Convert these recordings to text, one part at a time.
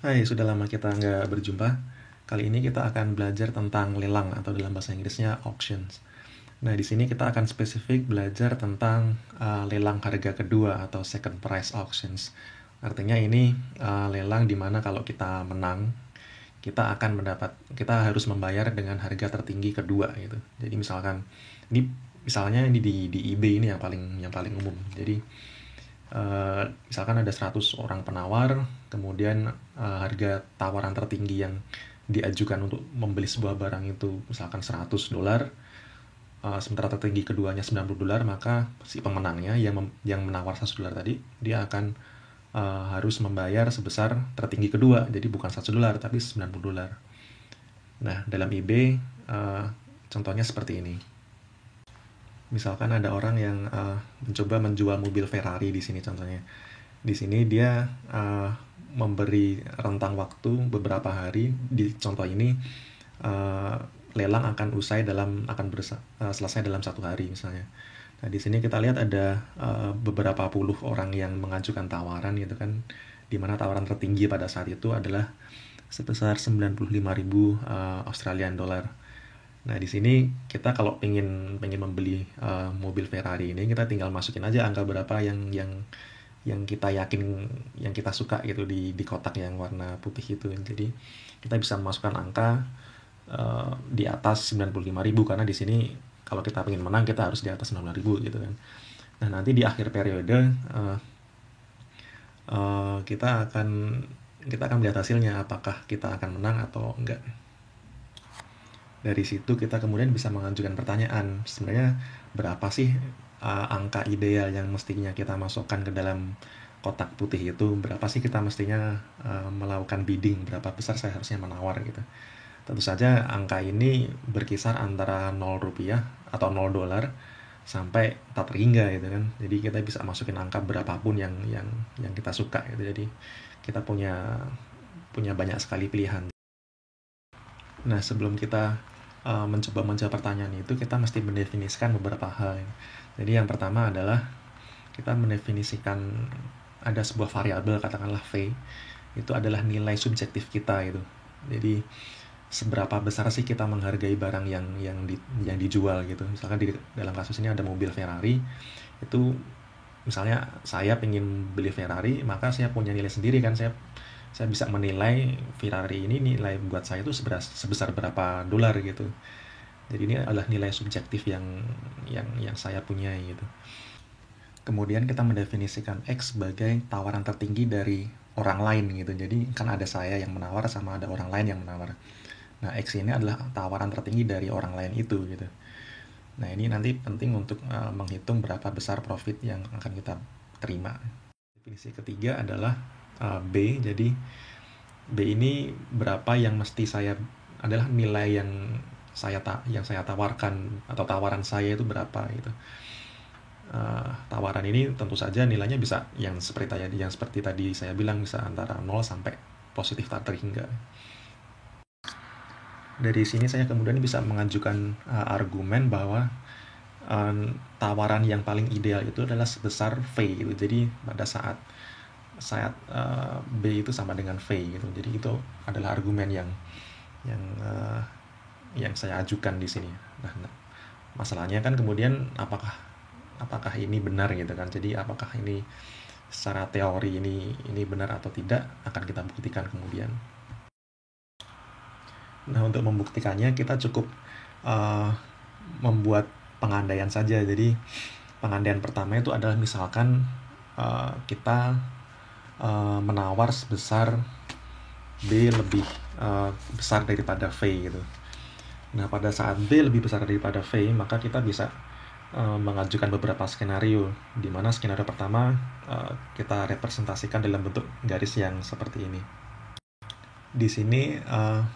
Hai, sudah lama kita nggak berjumpa. Kali ini kita akan belajar tentang lelang atau dalam bahasa Inggrisnya auctions. Nah, di sini kita akan spesifik belajar tentang lelang harga kedua atau second price auctions. Artinya ini lelang di mana kalau kita menang, kita harus membayar dengan harga tertinggi kedua gitu. Jadi misalnya ini di eBay ini yang paling umum. Jadi misalkan ada 100 orang penawar, kemudian harga tawaran tertinggi yang diajukan untuk membeli sebuah barang itu misalkan $100, sementara tertinggi keduanya $90, maka si pemenangnya yang menawar $100 tadi, dia akan harus membayar sebesar tertinggi kedua, jadi bukan $100 tapi $90. Nah, dalam eBay contohnya seperti ini. Misalkan ada orang yang mencoba menjual mobil Ferrari di sini contohnya. Di sini dia memberi rentang waktu beberapa hari. Di contoh ini lelang akan selesai dalam 1 hari misalnya. Nah, di sini kita lihat ada beberapa puluh orang yang mengajukan tawaran gitu kan, di mana tawaran tertinggi pada saat itu adalah sebesar 95.000 Australian dollar. Nah, di sini kita kalau pengen membeli mobil Ferrari ini, kita tinggal masukin aja angka berapa yang kita yakin, yang kita suka gitu di kotak yang warna putih itu. Jadi kita bisa memasukkan angka di atas 95.000, karena di sini kalau kita pengen menang kita harus di atas 95.000 gitu kan. Nah, nanti di akhir periode kita akan melihat hasilnya, apakah kita akan menang atau enggak. Dari situ kita kemudian bisa mengajukan pertanyaan, sebenarnya berapa sih angka ideal yang mestinya kita masukkan ke dalam kotak putih itu, berapa sih kita mestinya melakukan bidding, berapa besar saya harusnya menawar gitu. Tentu saja angka ini berkisar antara 0 rupiah atau 0 dolar sampai tak terhingga gitu kan. Jadi kita bisa masukin angka berapapun yang kita suka gitu. Jadi kita punya banyak sekali pilihan. Nah, sebelum kita mencoba menjawab pertanyaan itu, kita mesti mendefinisikan beberapa hal. Jadi yang pertama adalah kita mendefinisikan ada sebuah variabel, katakanlah V, itu adalah nilai subjektif kita gitu. Jadi seberapa besar sih kita menghargai barang yang dijual gitu. Misalkan dalam kasus ini ada mobil Ferrari, itu misalnya saya pengen beli Ferrari, maka saya punya nilai sendiri kan, saya bisa menilai Ferrari ini nilai buat saya itu sebesar berapa dolar gitu. Jadi ini adalah nilai subjektif yang saya punya gitu. Kemudian kita mendefinisikan X sebagai tawaran tertinggi dari orang lain gitu. Jadi kan ada saya yang menawar sama ada orang lain yang menawar. Nah, X ini adalah tawaran tertinggi dari orang lain itu gitu. Nah, ini nanti penting untuk menghitung berapa besar profit yang akan kita terima. Definisi ketiga adalah B. Jadi B ini berapa yang mesti adalah nilai yang saya tawarkan, atau tawaran saya itu berapa gitu. Tawaran ini tentu saja nilainya bisa yang seperti tadi saya bilang, bisa antara 0 sampai positif tak terhingga. Dari sini saya kemudian bisa mengajukan argumen bahwa tawaran yang paling ideal itu adalah sebesar V gitu. Jadi pada saat B itu sama dengan V gitu. Jadi itu adalah argumen yang saya ajukan di sini. Nah, masalahnya kan kemudian apakah ini benar gitu kan. Jadi apakah ini secara teori ini benar atau tidak, akan kita buktikan kemudian. Nah, untuk membuktikannya kita cukup membuat pengandaian saja. Jadi pengandaian pertama itu adalah misalkan kita menawar sebesar B lebih besar daripada V gitu. Nah, pada saat B lebih besar daripada V, maka kita bisa mengajukan beberapa skenario, di mana skenario pertama kita representasikan dalam bentuk garis yang seperti ini. Di sini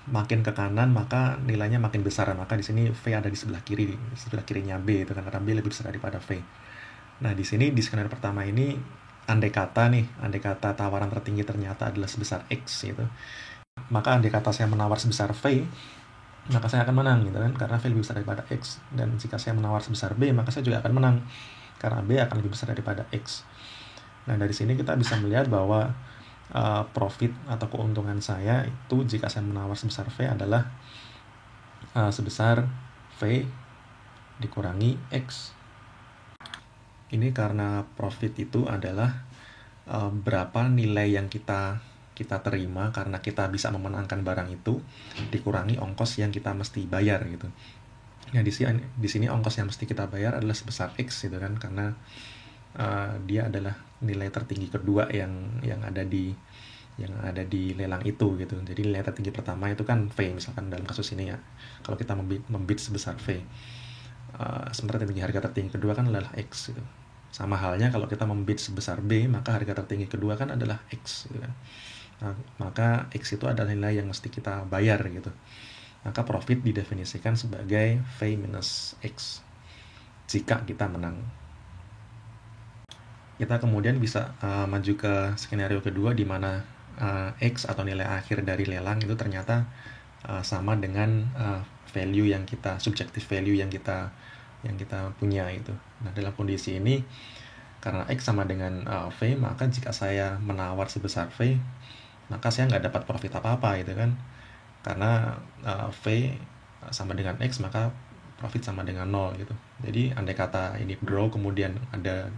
makin ke kanan maka nilainya makin besar, maka di sini V ada di sebelah kirinya B itu kan, karena B lebih besar daripada V. Nah, di sini di skenario pertama ini andai kata tawaran tertinggi ternyata adalah sebesar X gitu, maka andai kata saya menawar sebesar V, maka saya akan menang gitu kan, karena V lebih besar daripada X. Dan jika saya menawar sebesar B, maka saya juga akan menang karena B akan lebih besar daripada X. Nah, dari sini kita bisa melihat bahwa profit atau keuntungan saya itu jika saya menawar sebesar V adalah sebesar V dikurangi X. Ini karena profit itu adalah berapa nilai yang kita terima karena kita bisa memenangkan barang itu dikurangi ongkos yang kita mesti bayar gitu. Nah, di sini ongkos yang mesti kita bayar adalah sebesar X gitu kan, karena dia adalah nilai tertinggi kedua yang ada di lelang itu gitu. Jadi nilai tertinggi pertama itu kan V misalkan dalam kasus ini ya. Kalau kita membid sebesar V. Sementara harga tertinggi kedua kan adalah X gitu. Sama halnya kalau kita membid sebesar B, maka harga tertinggi kedua kan adalah X gitu kan. Nah, maka X itu adalah nilai yang mesti kita bayar gitu. Maka profit didefinisikan sebagai V minus X jika kita menang. Kita kemudian bisa maju ke skenario kedua di mana X atau nilai akhir dari lelang itu ternyata sama dengan value yang kita, subjective value yang kita punya itu. Nah, dalam kondisi ini karena X sama dengan V, maka jika saya menawar sebesar V, maka saya nggak dapat profit apa-apa gitu kan. Karena V sama dengan X, maka profit sama dengan 0 gitu. Jadi andai kata ini draw, kemudian ada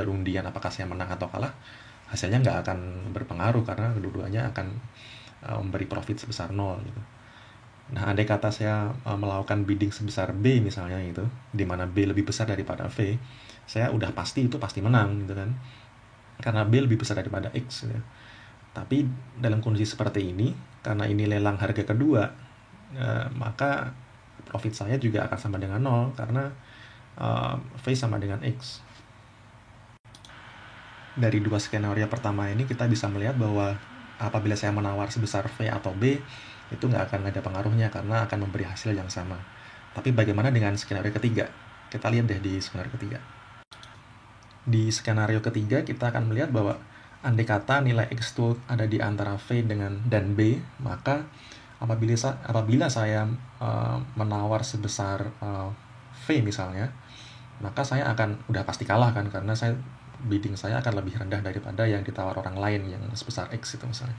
undian apakah saya menang atau kalah, hasilnya nggak akan berpengaruh karena kedua-duanya akan memberi profit sebesar 0 gitu. Nah, andai kata saya melakukan bidding sebesar B misalnya gitu, di mana B lebih besar daripada V, saya udah pasti menang gitu kan. Karena B lebih besar daripada X gitu. Tapi dalam kondisi seperti ini, karena ini lelang harga kedua, maka profit saya juga akan sama dengan 0 karena V sama dengan X. Dari dua skenario pertama ini kita bisa melihat bahwa apabila saya menawar sebesar V atau B, itu nggak akan ada pengaruhnya karena akan memberi hasil yang sama. Tapi bagaimana dengan skenario ketiga? Kita lihat deh di skenario ketiga. Di skenario ketiga kita akan melihat bahwa andai kata nilai X itu ada di antara V dan B, maka apabila saya menawar sebesar V misalnya, maka saya akan udah pasti kalah kan, karena bidding saya akan lebih rendah daripada yang ditawar orang lain yang sebesar X itu misalnya.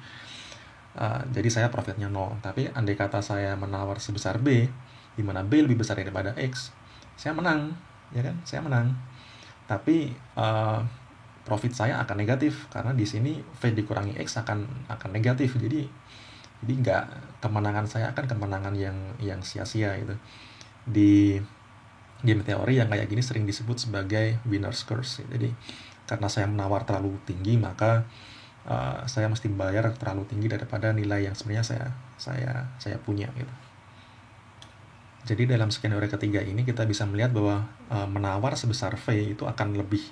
Jadi saya profitnya 0. Tapi andai kata saya menawar sebesar B, di mana B lebih besar daripada X, saya menang, ya kan? Saya menang. Tapi profit saya akan negatif karena di sini V dikurangi X akan negatif. Jadi nggak, kemenangan saya akan kemenangan yang sia-sia gitu. Di game teori yang kayak gini sering disebut sebagai winner's curse. Jadi karena saya menawar terlalu tinggi, maka saya mesti bayar terlalu tinggi daripada nilai yang sebenarnya saya punya gitu. Jadi dalam skenario ketiga ini kita bisa melihat bahwa menawar sebesar V itu akan lebih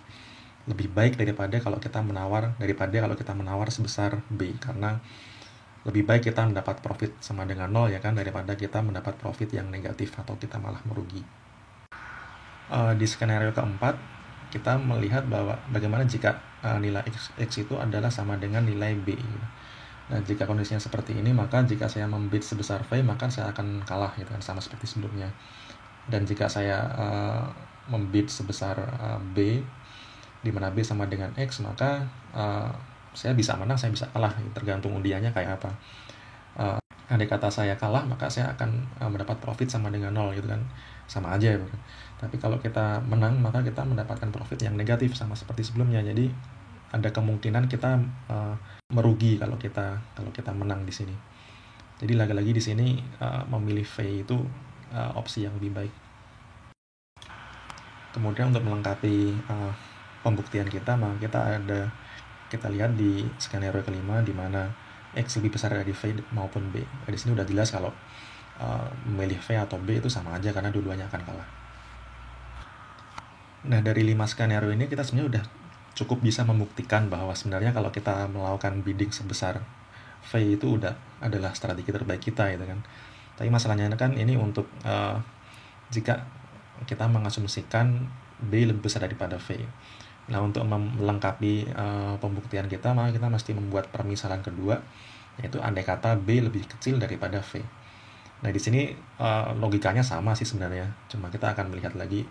baik daripada kalau kita menawar sebesar B, karena lebih baik kita mendapat profit sama dengan 0 ya kan, daripada kita mendapat profit yang negatif atau kita malah merugi. Di skenario keempat kita melihat bahwa bagaimana jika nilai X itu adalah sama dengan nilai B. Nah, jika kondisinya seperti ini, maka jika saya membid sebesar V, maka saya akan kalah gitu kan, sama seperti sebelumnya. Dan jika saya membid sebesar B, di mana B sama dengan X, maka saya bisa menang, saya bisa kalah, tergantung undiannya kayak apa. Andai kata saya kalah, maka saya akan mendapat profit sama dengan 0 gitu kan, sama aja ya. Tapi kalau kita menang, maka kita mendapatkan profit yang negatif sama seperti sebelumnya. Jadi ada kemungkinan kita merugi kalau kita menang di sini. Jadi lagi-lagi di sini memilih V itu opsi yang lebih baik. Kemudian untuk melengkapi pembuktian kita, maka kita lihat di skenario kelima di mana X lebih besar dari V maupun B. Di sini udah jelas kalau memilih V atau B itu sama aja karena dua-duanya akan kalah. Nah, dari 5 skenario ini kita sebenarnya udah cukup bisa membuktikan bahwa sebenarnya kalau kita melakukan bidding sebesar V itu adalah strategi terbaik kita gitu kan. Tapi masalahnya kan ini untuk jika kita mengasumsikan B lebih besar daripada V. Nah, untuk melengkapi pembuktian kita, maka kita mesti membuat permisalan kedua, yaitu andai kata B lebih kecil daripada V. Nah, di sini logikanya sama sih sebenarnya, cuma kita akan melihat lagi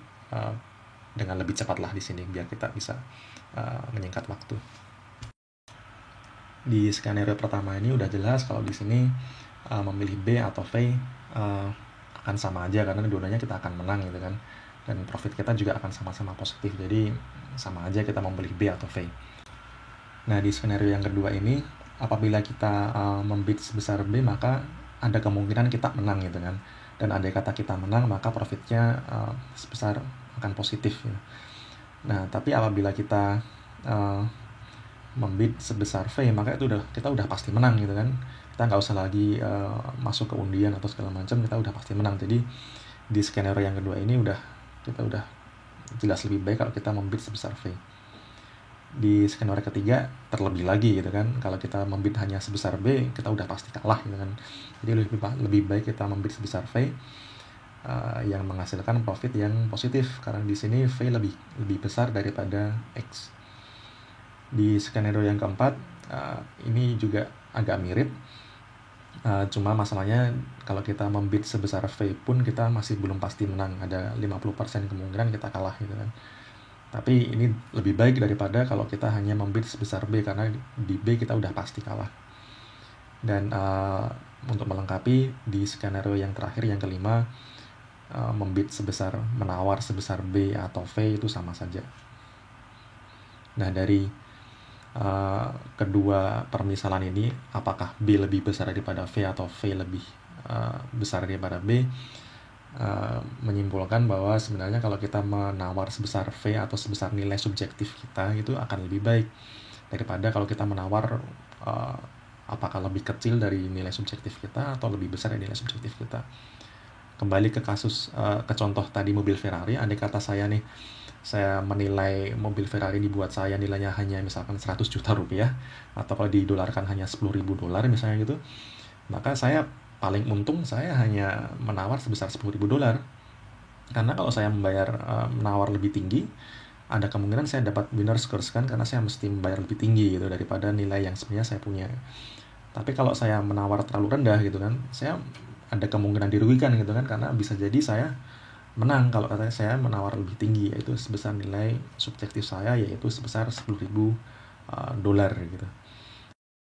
dengan lebih cepat lah di sini biar kita bisa menyingkat waktu. Di skenario pertama ini udah jelas kalau di sini memilih B atau V akan sama aja karena dua-duanya kita akan menang gitu kan, dan profit kita juga akan sama-sama positif, jadi sama aja kita memilih B atau V. Nah, di skenario yang kedua ini apabila kita membid sebesar B, maka ada kemungkinan kita menang gitu kan, dan andai kata kita menang maka profitnya sebesar akan positif ya. Nah, tapi apabila kita membid sebesar V, maka kita udah pasti menang gitu kan, kita nggak usah lagi masuk ke undian atau segala macam, kita udah pasti menang. Jadi di skenario yang kedua ini kita udah jelas lebih baik kalau kita membid sebesar V. Di skenario ketiga terlebih lagi gitu kan, kalau kita membid hanya sebesar B, kita udah pasti kalah gitu kan. Jadi lebih baik kita membid sebesar V yang menghasilkan profit yang positif, karena di sini V lebih besar daripada X. Di skenario yang keempat ini juga agak mirip, cuma masalahnya kalau kita membid sebesar V pun kita masih belum pasti menang, ada 50% kemungkinan kita kalah gitu kan. Tapi ini lebih baik daripada kalau kita hanya membid sebesar B, karena di B kita udah pasti kalah. Dan untuk melengkapi, di skenario yang terakhir yang kelima, menawar sebesar B atau V itu sama saja. Nah, dari kedua permisalan ini, apakah B lebih besar daripada V atau V lebih besar daripada B, menyimpulkan bahwa sebenarnya kalau kita menawar sebesar V atau sebesar nilai subjektif kita, itu akan lebih baik daripada kalau kita menawar apakah lebih kecil dari nilai subjektif kita atau lebih besar dari nilai subjektif kita. Kembali ke contoh tadi mobil Ferrari, andai kata saya menilai mobil Ferrari dibuat saya nilainya hanya misalkan 100 juta rupiah, atau kalau didolarkan hanya 10.000 dolar misalnya gitu, maka saya paling untung saya hanya menawar sebesar 10.000 dolar. Karena kalau saya menawar lebih tinggi, ada kemungkinan saya dapat winner's curse kan, karena saya mesti membayar lebih tinggi gitu daripada nilai yang sebenarnya saya punya. Tapi kalau saya menawar terlalu rendah gitu kan, saya ada kemungkinan dirugikan gitu kan, karena bisa jadi saya menang kalau katanya saya menawar lebih tinggi, yaitu sebesar nilai subjektif saya, yaitu sebesar 10.000 dolar gitu.